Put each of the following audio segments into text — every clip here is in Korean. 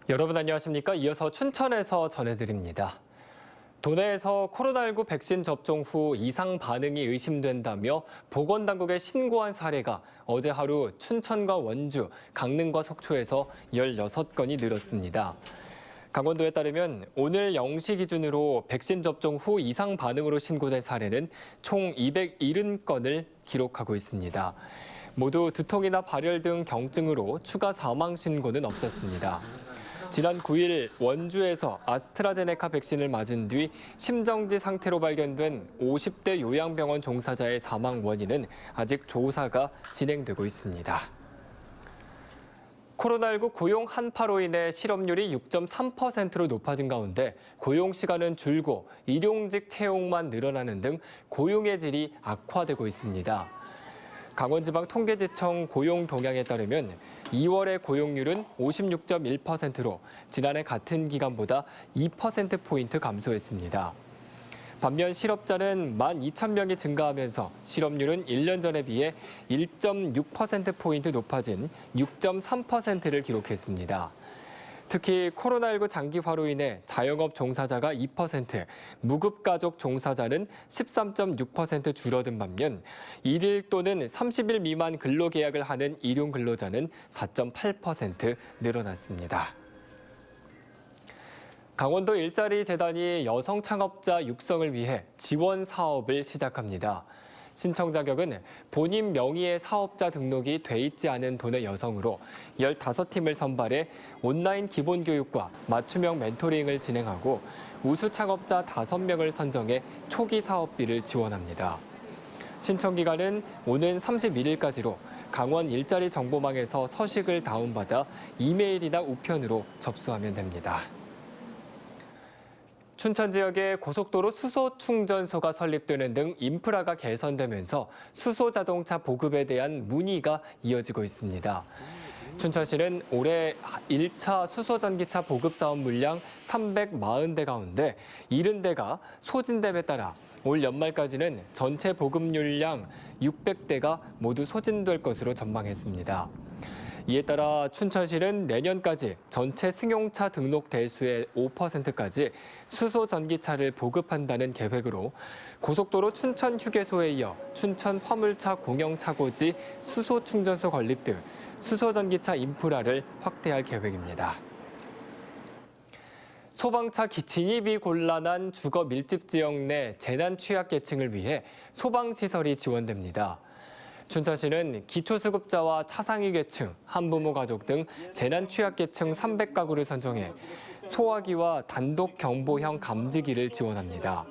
여러분 안녕하십니까? 이어서 춘천에서 전해드립니다. 도내에서 코로나19 백신 접종 후 이상 반응이 의심된다며 보건당국에 신고한 사례가 어제 하루 춘천과 원주, 강릉과 속초에서 16건이 늘었습니다. 강원도에 따르면 오늘 0시 기준으로 백신 접종 후 이상 반응으로 신고된 사례는 총 270건을 기록하고 있습니다. 모두 두통이나 발열 등 경증으로 추가 사망 신고는 없었습니다. 지난 9일 원주에서 아스트라제네카 백신을 맞은 뒤 심정지 상태로 발견된 50대 요양병원 종사자의 사망 원인은 아직 조사가 진행되고 있습니다. 코로나19 고용 한파로 인해 실업률이 6.3%로 높아진 가운데 고용 시간은 줄고 일용직 채용만 늘어나는 등 고용의 질이 악화되고 있습니다. 강원지방통계지청 고용 동향에 따르면 2월의 고용률은 56.1%로 지난해 같은 기간보다 2%포인트 감소했습니다. 반면 실업자는 12,000명이 증가하면서 실업률은 1년 전에 비해 1.6%포인트 높아진 6.3%를 기록했습니다. 특히 코로나19 장기화로 인해 자영업 종사자가 2%, 무급가족 종사자는 13.6% 줄어든 반면 1일 또는 30일 미만 근로계약을 하는 일용 근로자는 4.8% 늘어났습니다. 강원도 일자리 재단이 여성 창업자 육성을 위해 지원 사업을 시작합니다. 신청 자격은 본인 명의의 사업자 등록이 돼 있지 않은 도내 여성으로 15팀을 선발해 온라인 기본 교육과 맞춤형 멘토링을 진행하고 우수 창업자 5명을 선정해 초기 사업비를 지원합니다. 신청 기간은 오는 31일까지로 강원 일자리 정보망에서 서식을 다운받아 이메일이나 우편으로 접수하면 됩니다. 춘천 지역에 고속도로 수소 충전소가 설립되는 등 인프라가 개선되면서 수소 자동차 보급에 대한 문의가 이어지고 있습니다. 춘천시는 올해 1차 수소 전기차 보급 사업 물량 340대 가운데 70대가 소진됨에 따라 올 연말까지는 전체 보급률량 600대가 모두 소진될 것으로 전망했습니다. 이에 따라 춘천시는 내년까지 전체 승용차 등록 대수의 5%까지 수소 전기차를 보급한다는 계획으로 고속도로 춘천 휴게소에 이어 춘천 화물차 공영차고지 수소 충전소 건립 등 수소 전기차 인프라를 확대할 계획입니다. 소방차 진입이 곤란한 주거 밀집 지역 내 재난 취약계층을 위해 소방시설이 지원됩니다. 춘천시는 기초수급자와 차상위 계층, 한부모 가족 등 재난 취약계층 300가구를 선정해 소화기와 단독 경보형 감지기를 지원합니다.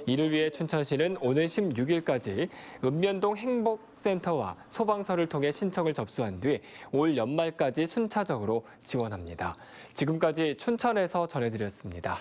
이를 위해 춘천시는 오늘 16일까지 읍면동 행복센터와 소방서를 통해 신청을 접수한 뒤 올 연말까지 순차적으로 지원합니다. 지금까지 춘천에서 전해드렸습니다.